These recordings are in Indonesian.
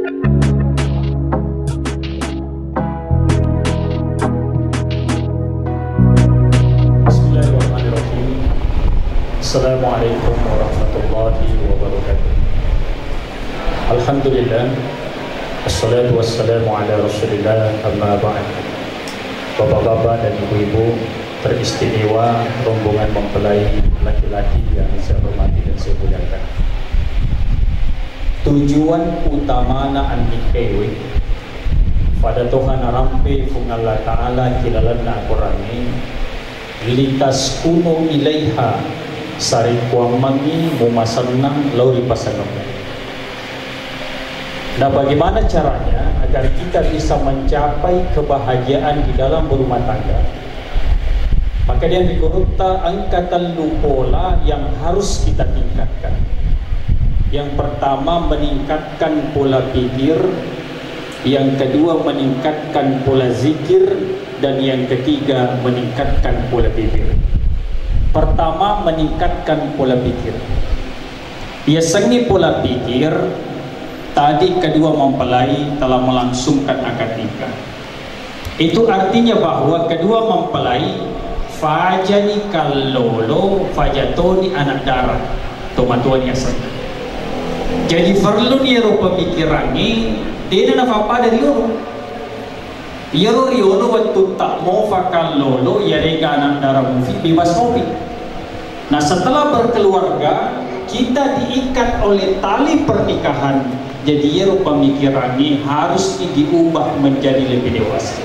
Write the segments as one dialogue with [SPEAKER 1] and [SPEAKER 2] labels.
[SPEAKER 1] Bismillahirrahmanirrahim. Assalamualaikum warahmatullahi wabarakatuh. Alhamdulillah, assalatu wassalamu ala rasulillah, amma ba'd. Bapak-bapak dan ibu-ibu teristimewa, rombongan mempelai laki-laki yang saya hormati dan saya muliakan. Tujuan utama na anikewe pada Tuhan rampe fung Allah Ta'ala kilalan na akurani litas kuno ilaiha sari kuang mangi mumasanang lauri pasanong. Nah, bagaimana caranya agar kita bisa mencapai kebahagiaan di dalam berumah tangga? Maka dia dikurta angkatan lupola yang harus kita tingkatkan. Yang pertama, meningkatkan pola pikir. Yang kedua, meningkatkan pola zikir. Dan yang ketiga, meningkatkan pola pikir. Pertama, meningkatkan pola pikir. Biasanya pola pikir, tadi kedua mempelai telah melangsungkan akad nikah. Itu artinya bahwa kedua mempelai fajani kalolo fajatoni anak darah tomatuan yasan. Jadi perlu nih pemikirannya dia nak apa dari orang. Yaro riono waktu tak mau fakal lolo ya rega anak darah mufi bebas mobil. Nah, setelah berkeluarga kita diikat oleh tali pernikahan. Jadi yaro pemikirannya harus diubah menjadi lebih dewasa.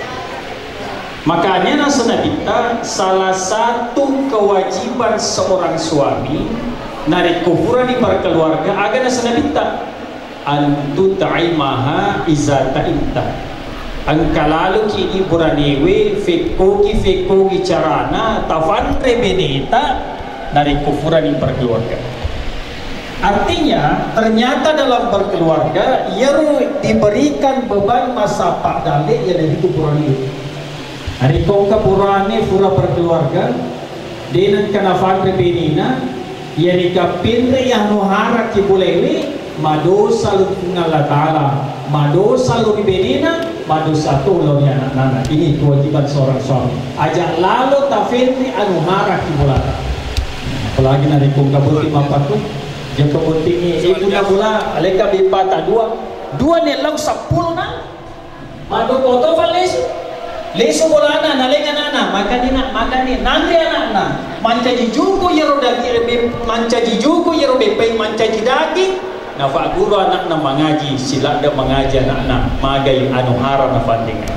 [SPEAKER 1] Makanya nasana kita salah satu kewajiban seorang suami narik kufuran di berkeluarga agar nasana kita antu ta'imaha izata inta. Angkalalu kini buranewe fekogi carana tafan rebeneta dari kufuran yang berkeluarga. Artinya ternyata dalam berkeluarga ia diberikan beban masa pak dalik yang dari kufuran itu. Hari kau kapurane pura berkeluarga dengan kanafan rebenina ia dikapin yang nuhara kibulewi mado salu Allah Ta'ala mado salu rebenina madu satu lawan anak-anak. Ini kewajiban seorang suami. Ajak lalu tafirni anu marah kimulata. Apalagi nari kong kabuti mapatu. Yang kabuti ini ibu na mula aleka bipata dua nelang 10 na. Madu koto fa lesu bolana nalenga nana makani nanti anak-anak mancaji juku yero dagi mancaji juku yero bepai mancaji dagi. Nafa guru anak na mengaji silada mengaji anak-anak magai anu haram na fandingan.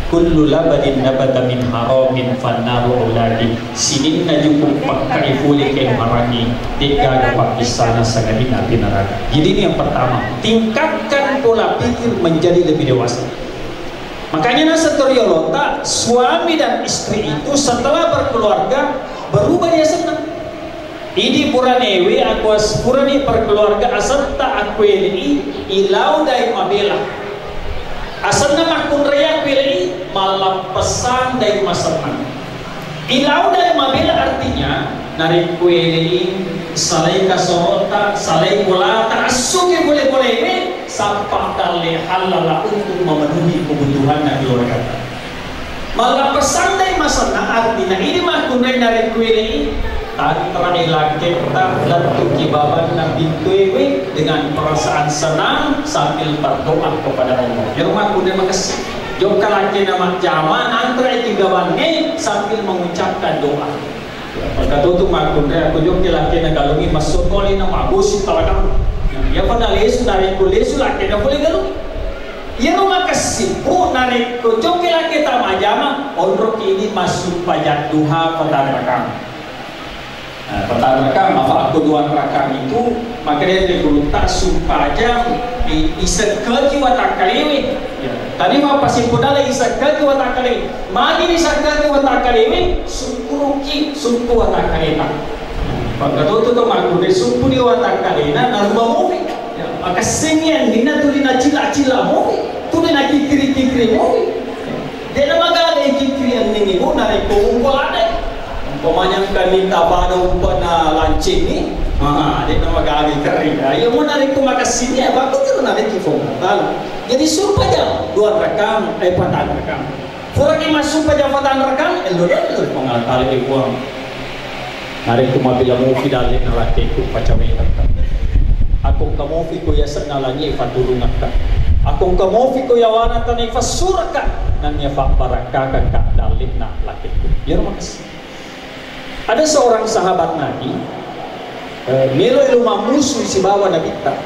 [SPEAKER 1] Kullu labadin nabata min haramin fannaru uladi sinin na jukung pakai fuli keng marani tiga dapat kisana sangatin api neraka. Jadi ini yang pertama, tingkatkan pola pikir menjadi lebih dewasa. Makanya nasa teriolota suami dan istri itu setelah berkeluarga berubah dia senang. Ini puranewe aku purani perkeluarga asanta aku ini ilau dari mabela asana makun raya pilih malam pesan dari masakan ilau dari mabela artinya narik kue ini salai kasorota salai kulata asuki boleh ini sampah kali halala untuk memenuhi kebutuhan dari keluarga. Malam pesan dari masakan artinya ini makun raya narik kue ini antara ilake kita latuk kibaban nabi tuewe dengan perasaan senang sambil berdoa kepada Allah. Ya rumah kuda makasih. Jom kalake nama jama antara kibabannya sambil mengucapkan doa. Kata tu makunda aku jom kalake na galungi masuk kali na mabusi talaga. Ya pada lesu dari kulesu lake na boleh galungi. Ya rumah kasih bu narik ko jom kalake tama jama ondro ini masuk pajak duha pada rakam. Pertama rakam, apa aku dua rakam itu maka dia dikurta supaya iset ke jiwa tak kaliwi. Tadi apa sih pudale iset ke jiwa tak kaliwi. Magi iset ke jiwa tak kaliwi, sukuruki suku tak kalina. Maka tu aku deh suku jiwa tak kalina naruh movi. Maka sengian dina tu dina cila movi, tu dina kikiri movi. Dia nama gale kikiri yang ini bu narik kumpul ada. Pemanyang kami tabano na lancing ni, dia nama gabi kering. Ia mau narik ke makasihnya, bagus tu lo narik kifong katal. Jadi suruh aja 2 rakam, 4 rakam. Furaki masuk aja 4 rakam, lo pengatal uang. Narik tu mabila mo fidali na laki ko pacaway ka. Akong kamofi ko yasa na langi ifatulungan ka. Akong kamofi ko yawana ta na ifasura ka. Nanya faparaka ka dalik na laki ko. Ya makasih. Ada seorang sahabat Nabi, Milo ilu mamusu si bawa Nabi ta.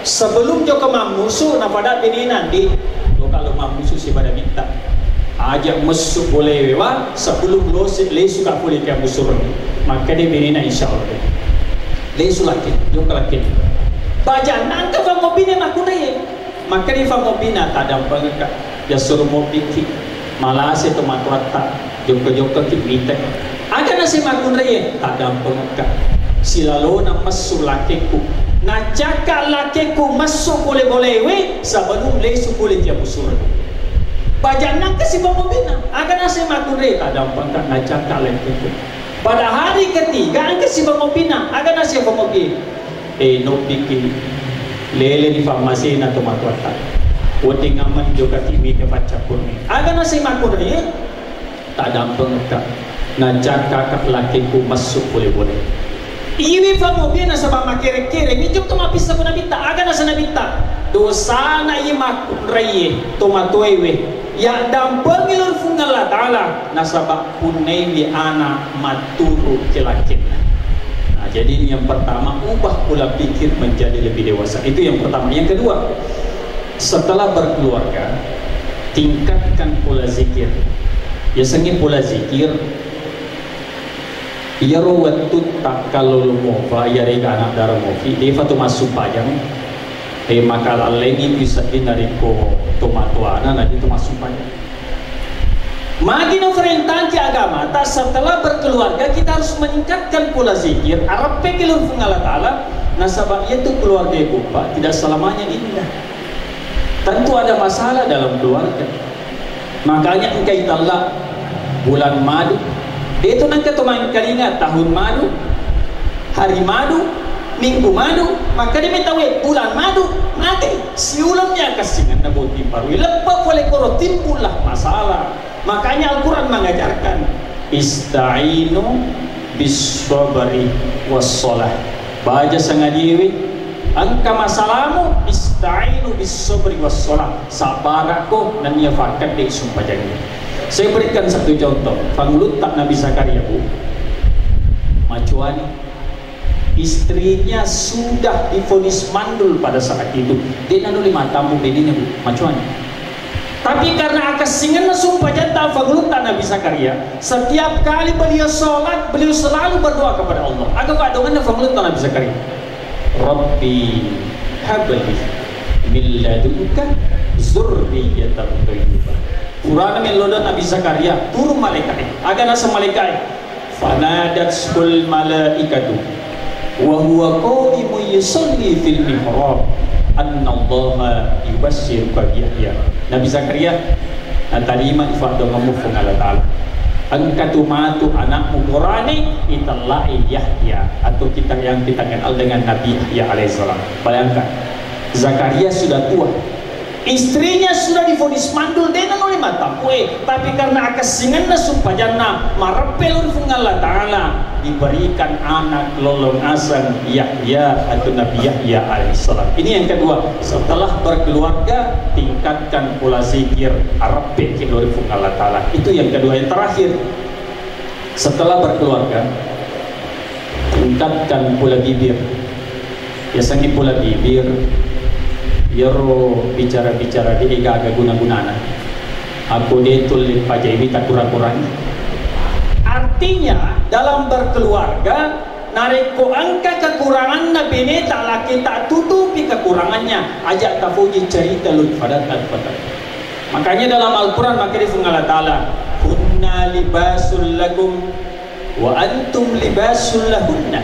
[SPEAKER 1] Sebelum dia ke mamusu na pada bininan di lokal mamusu si pada minta. Aja masuk boleh wewa sebelum lo lesu tak boleh dia musuh. Maka dia binina insyaallah. Lesu laki, dia laki. Baca nangka famo bina nak kunai. Maka dia famo bina tadam pangka. Ya suruh mopiki. Malas itu matuata. Joko-joko kimite. Aga nasi makunai tadam pangka. Silalo na masuk lakiku. Na jaka lakiku masuk boleh-boleh we sebelum lesu boleh dia musuh. Baca nangka si famo bina. Aga nasi makunai tadam pangka na jaka lakiku. Pada hari ketiga angka si famo bina. Aga nasi famo bina. No bikin lele di farmasi na tomatuata wati ngaman juga timi ke baca kurni aga nasi makurni tak dampeng ka na jaka lakiku masuk boleh-boleh iwi famo bina sabab makere-kere ni jom toma pisa kuna bita aga nasa nabita dosa na i makurni tomatuewe ya dampeng ilun fungala ta'ala nasabab punai ana maturu kelakina. Jadi yang pertama, ubah pola pikir menjadi lebih dewasa. Itu yang pertama. Yang kedua, setelah berkeluarga, tingkatkan pola zikir. Biasanya pola zikir, ya rawatut tak kalau lumofa, ya rega anak darah mofi, dia fatu masuk pajang, maka lagi bisa dinariko tomatuana, nanti itu masuk pajang. Magi no perintah agama, tak setelah berkeluarga kita harus meningkatkan pola zikir. Arab pekilun fungala ta'ala, nasabah itu keluarga kupa tidak selamanya indah. Tentu ada masalah dalam keluarga. Makanya engkau talak bulan madu. Dia itu nanti teman kalinga tahun madu, hari madu, minggu madu. Maka dia minta bulan madu mati. Si ulamnya kasingan na boti parwi. Lepas oleh koro timbullah masalah. Makanya Al-Quran mengajarkan ista'inu bis-sabri was-salah. Baca sangadiwi angka masalahmu ista'inu bis-sabri was-salah. Sabar aku dan ia fakat di sumpah janji. Saya berikan satu contoh. Panglut tak Nabi Zakaria bu Macuani, istrinya sudah divonis mandul pada saat itu. Dia nanu 5 tamu bedinya bu Macuani. Tapi karena akasingan sumpah jatah faglutan Nabi Zakaria, setiap kali beliau sholat, beliau selalu berdoa kepada Allah. Agak pak doanya faglutan Nabi Zakaria. Rabbi habli min ladunka zurriyatan thayyibah. Qur'an min ladun Nabi Zakaria turun malaikat. Agak nasa malaikat. Fanadatsul malaikatu wa huwa qa'imun yusalli fil mihrab. Annallaha yubassyiruka Yahya. Nabi Zakaria terima ifadah ngomong Allah Ta'ala. Angkatu matu anakmu Qurani itallahi Yahya, atau kita yang kita kenal dengan Nabi Yahya alaihissalam. Bayangkan Zakaria sudah tua, istrinya sudah divonis mandul dengan oleh mata kue, tapi karena akasingan sumpah jannah marapelun Allah Ta'ala diberikan anak lolong asang Yahya atau Nabi Yahya alaihissalam. Ini yang kedua, setelah berkeluarga tingkatkan pola zikir Arab pikir dari Allah Ta'ala. Itu yang kedua. Yang terakhir, setelah berkeluarga tingkatkan pola bibir. Biasanya pola bibir yaro bicara-bicara di agak guna-gunana. Aku detul pajaimi tak kurang-kurang. Artinya dalam berkeluarga nariko angka kekurangan bini tak laki tak tutupi kekurangannya, ajak tafuji cerita lu pada al-fatah. Makanya dalam Al-Quran maka Allah Ta'ala hunna libasul lakum wa antum libasul lahunna,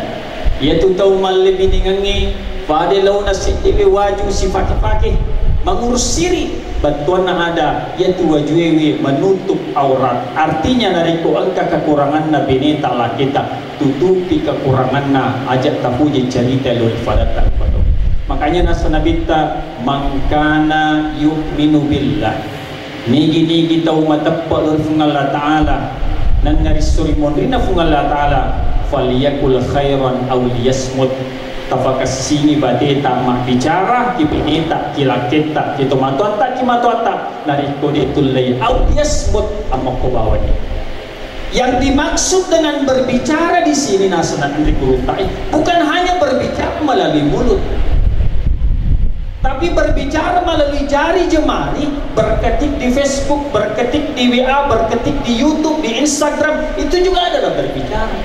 [SPEAKER 1] yaitu taumal lebih ningangi pada launa sitibi waju sifat-fakih mengurus siri bantuan yang ada yaitu wajuewi menutup aurat. Artinya nariko angka kekurangan nabi ini taklah kita tutupi kekurangan na ajak tahuji cerita lu fadat. Makanya nasa nabita mangkana yu'minu billah nigi tau matappa Allah Ta'ala nan ngarisuri mondrina Allah Ta'ala falyakul khairan aw liyasmut tafakas sini bateta mak bicara ki pinita ki laketa ki tomatoata ki matoata nariko ditulay aw liyasmut amok ko bawani. Yang dimaksud dengan berbicara di sini nasanan Andri Kurutai bukan hanya berbicara melalui mulut, tapi berbicara melalui jari jemari, berketik di Facebook, berketik di WA, berketik di YouTube, di Instagram, itu juga adalah berbicara.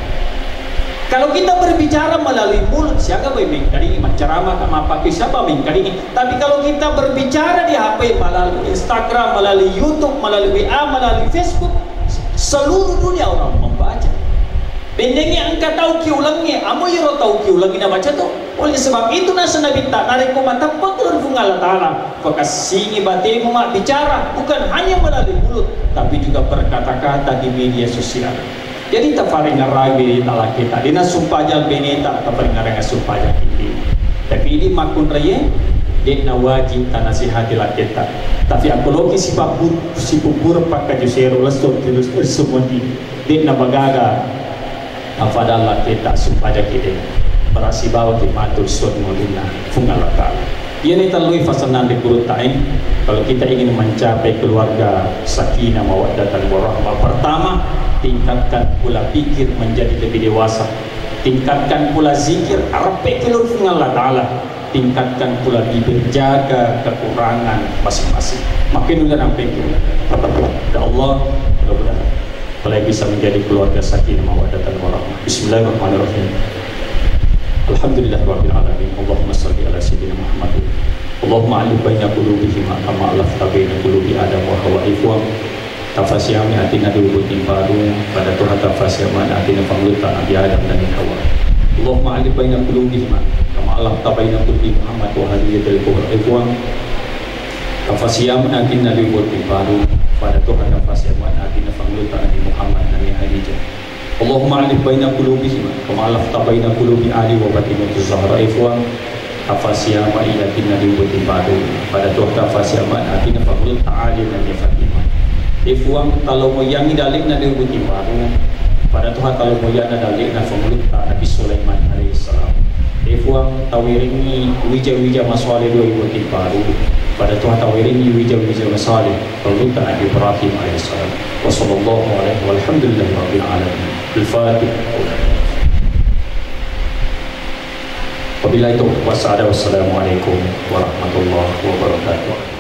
[SPEAKER 1] Kalau kita berbicara melalui mulut, siapa yang mengkari ceramah kama pakai siapa mengkari. Tapi kalau kita berbicara di HP melalui Instagram, melalui YouTube, melalui WA, melalui Facebook, seluruh dunia orang membaca. Bendengnya angka tahu kiulangnya, amo yoro tahu kiulangnya baca tuh. Oleh sebab itu nasa nabi tak narik mata patur fungal Ta'ala. Fakasini batemu mak bicara bukan hanya melalui mulut, tapi juga berkata-kata di media sosial. Jadi tak paling ngarawi talak kita. Dina sumpajal beneta tak paling ngarawi sumpajal kita. Tapi ini makun raya. Dek na wajib ta nasihati kita. Tapi aku logi si pupur pakai jusero lesot terus semuanya. Dek na bagaga afadal kita supaya kita berasi bawa di matur sud molina fungal Ta'ala. Ini terlalu fasanan di Kurutai. Kalau kita ingin mencapai keluarga sakinah mawaddah dan warahmah, pertama tingkatkan pula pikir menjadi lebih dewasa. Tingkatkan pula zikir arpe kelur fungal Ta'ala. Tingkatkan pula bibir, jaga kekurangan masing-masing. Makin udah sampai itu. Ya Allah, mudah-mudahan mulai bisa menjadi keluarga sakinah mawaddah dan warahmah. Bismillahirrahmanirrahim. Alhamdulillahirabbil alamin. Allahumma shalli ala sayyidina Muhammad. Allahumma alif baina qulubihim kama alafta baina qulubi Adam wa Hawa ifwa. Tafasiyami atina diubutin baru pada Tuhan tafasiyami atina pangluta Nabi Adam dan Hawa. Allahumma alif baina qulubihim kama alafta baina qulubi Muhammad wa hadiyyatil ifwa. Tafasiyami atina diubutin baru pada Tuhan tafasiyami atina pangluta Nabi Muhammad dan Hadijah. Allahumma alif baina qulubihim kama alafta baina qulubi Ali wa batinati Zahra ifwa. Tafasiyama ilatina diubutin baru pada Tuhan tafasiyami atina pangluta Ali dan Fatimah. Ifwang kalau moyangi dalik na diubutin baru pada Tuhan kalau moyana dalik na pangluta Nabi Sulaiman alaihissalam. Ifwang tawiringi wija-wija maswali diubutin baru pada Tuhan tawiringi wija-wija maswali pangluta Nabi Ibrahim alaihissalam. Wassallallahu alaihi walhamdulillahi rabbil alamin. Al-Fatihah. Wabillahi taufiq wa hidayah. Wassalamualaikum warahmatullahi wabarakatuh.